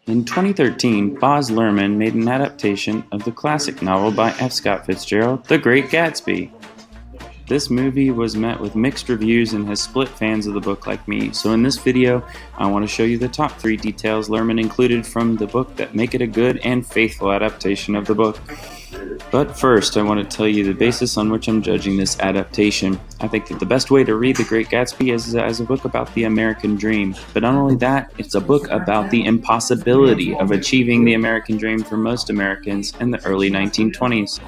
In 2013, Baz Luhrmann made an adaptation of the classic novel by F. Scott Fitzgerald, The Great Gatsby. This movie was met with mixed reviews and has split fans of the book like me, so in this video, I want to show you the top 3 details Luhrmann included from the book that make it a good and faithful adaptation of the book. But first, I want to tell you the basis on which I'm judging this adaptation. I think that the best way to read The Great Gatsby is as a book about the American dream. But not only that, it's a book about the impossibility of achieving the American dream for most Americans in the early 1920s.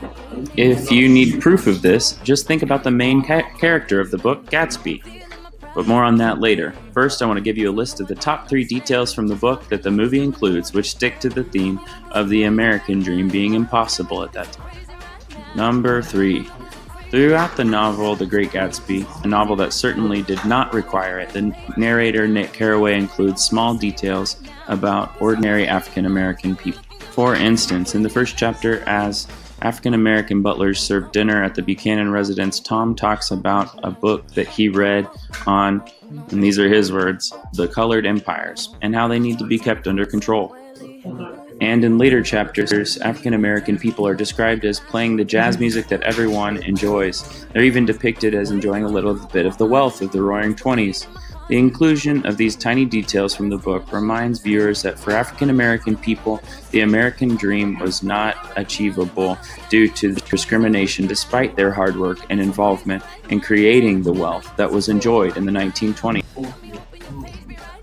If you need proof of this, just think about the main character of the book, Gatsby. But more on that later. First, I want to give you a list of the top 3 details from the book that the movie includes, which stick to the theme of the American dream being impossible at that time. Number 3. Throughout the novel The Great Gatsby, a novel that certainly did not require it, the narrator Nick Carraway includes small details about ordinary African American people. For instance, in the first chapter, as African American butlers serve dinner at the Buchanan residence, Tom talks about a book that he read on, and these are his words, the colored empires, and how they need to be kept under control. And in later chapters, African American people are described as playing the jazz music that everyone enjoys. They're even depicted as enjoying a little bit of the wealth of the Roaring Twenties. The inclusion of these tiny details from the book reminds viewers that for African American people, the American dream was not achievable due to discrimination despite their hard work and involvement in creating the wealth that was enjoyed in the 1920s.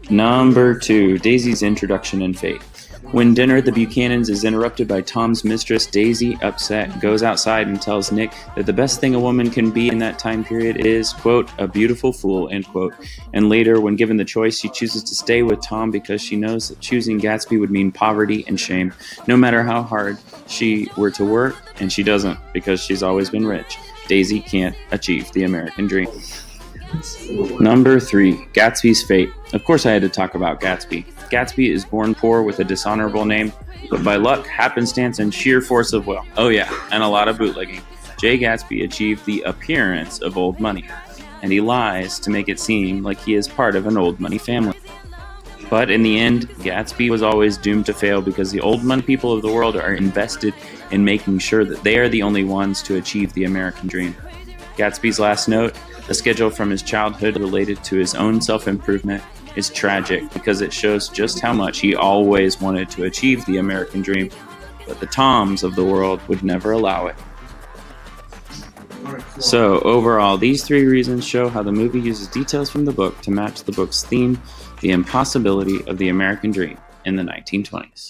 Number 2. Daisy's introduction and fate. When dinner at the Buchanans is interrupted by Tom's mistress, Daisy, upset, goes outside and tells Nick that the best thing a woman can be in that time period is, quote, a beautiful fool, end quote. And later, when given the choice, she chooses to stay with Tom because she knows that choosing Gatsby would mean poverty and shame, no matter how hard she were to work, and she doesn't because she's always been rich. Daisy can't achieve the American dream. Number 3. Gatsby's fate. Of course I had to talk about Gatsby. Gatsby is born poor with a dishonorable name, but by luck, happenstance, and sheer force of will, oh yeah, and a lot of bootlegging, Jay Gatsby achieved the appearance of old money, and he lies to make it seem like he is part of an old money family. But in the end, Gatsby was always doomed to fail because the old money people of the world are invested in making sure that they are the only ones to achieve the American dream. Gatsby's last note, a schedule from his childhood related to his own self-improvement, is tragic because it shows just how much he always wanted to achieve the American dream, but the Toms of the world would never allow it. So overall, these 3 reasons show how the movie uses details from the book to match the book's theme, the impossibility of the American dream in the 1920s.